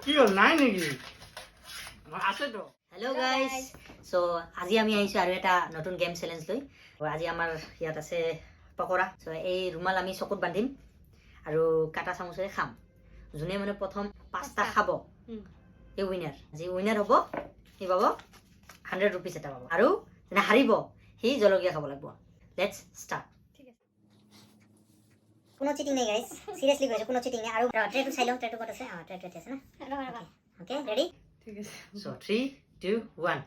কি হল নাই নেকি আছে তো হেল্ল' গাইজ চ' আজি আমি আহিছোঁ আৰু এটা নতুন গেম চেলেঞ্জ লৈ আজি আমাৰ ইয়াত আছে পকৰা চ' এই ৰুমাল আমি চকুত বান্ধিম আৰু কাটা চামুচেৰে খাম যোনে মানে প্ৰথম 5টা খাব এই উইনাৰ যি উইনাৰ হ'ব সি পাব 100 rupees এটা পাব আৰু যোনে হাৰিব সি জলকীয়া খাব লাগিব লেটছ ষ্টাৰ্ট কোনো চিটিং নাই গাইজ সিৰিয়াসলি কৈছো কোনো চিটিং নাই আৰু ট্ৰেটো চাই লওঁ ট্ৰেটো ক'ত আছে ট্ৰেটো আছে না ওকে ৰেডি ঠিক আছে চ' 3 2 1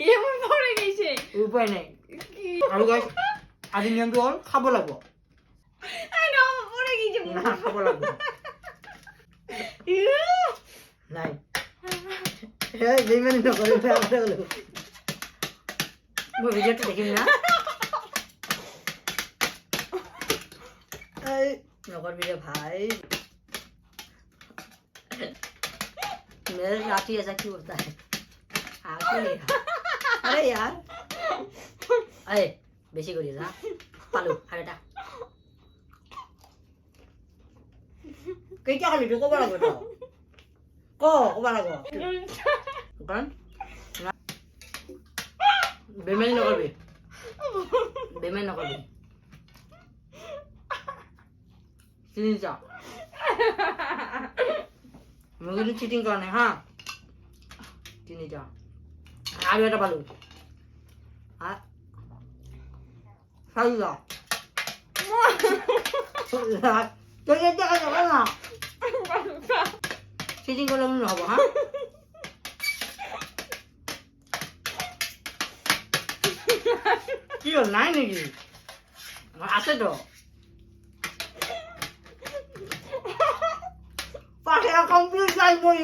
ই মোৰ পৰে গৈছে উপায় নাই আৰু গাইস আজি নিয়মটো হ'ল খাব লাগিব আই নো পৰে গিয়ে না খাব লাগিব নাই এই বেইমানি নকৰিবা আগতে গ'লো মই ভিডিঅ'টো দেখিম না এই नौकर भी भाई मेरे साथ ही ऐसा क्यों होता है आगे नहीं अरे यार अरे बेसी करिए ना पालू अरेटा কেইটা খালি ক'ব লাগিব ক'ব লাগিব কাৰণ বেমানি নকৰিবি বেমানি নকৰিবি তিনিটা মই কিন্তু চিটিং কৰা নাই হা তিনিটা আৰু এটা পালো চাৰিটা তই এতিয়া খাব না চিটিং কৰিলে নহ'ব হা কি হ'ল নাই নেকি আছে তো পাখি কমপ্লিট যাই মই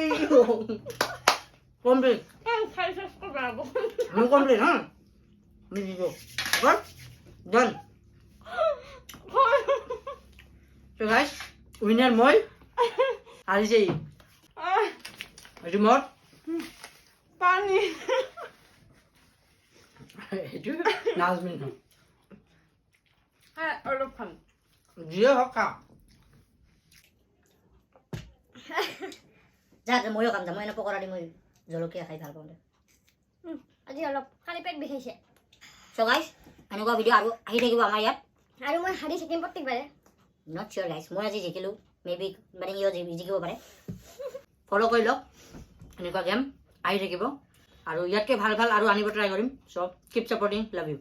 কমপ্লিট খাই শেষ করবো না আমি কমপ্লিট হ্যাঁ আমি দিব ডান তো গাইস উইনার মই হারিছে রিমোট পানি এইটো নাজমিন হ্যাঁ অলপ খাম যিয়ে হওক খা যা ময়ো কাম যাম মই এনে পকৰা দি মই জলকীয়া খাই ভাল পাওঁ দে আজি অলপ খালি পেট বিষাইছে চ' গাইজ এনেকুৱা ভিডিঅ' আৰু আহি থাকিব আমাৰ ইয়াত আৰু মই হাৰি থাকিম প্ৰত্যেকবাৰে নট চিয়'ৰ গাইজ মই আজি জিকিলোঁ মেবি মানে সিও জিকিব পাৰে ফ'ল' কৰি লওক এনেকুৱা গেম আহি থাকিব আৰু ইয়াতকৈ ভাল ভাল আৰু আনিব ট্ৰাই কৰিম চ' কিপ ছাপৰ্টিং লাভ ইউ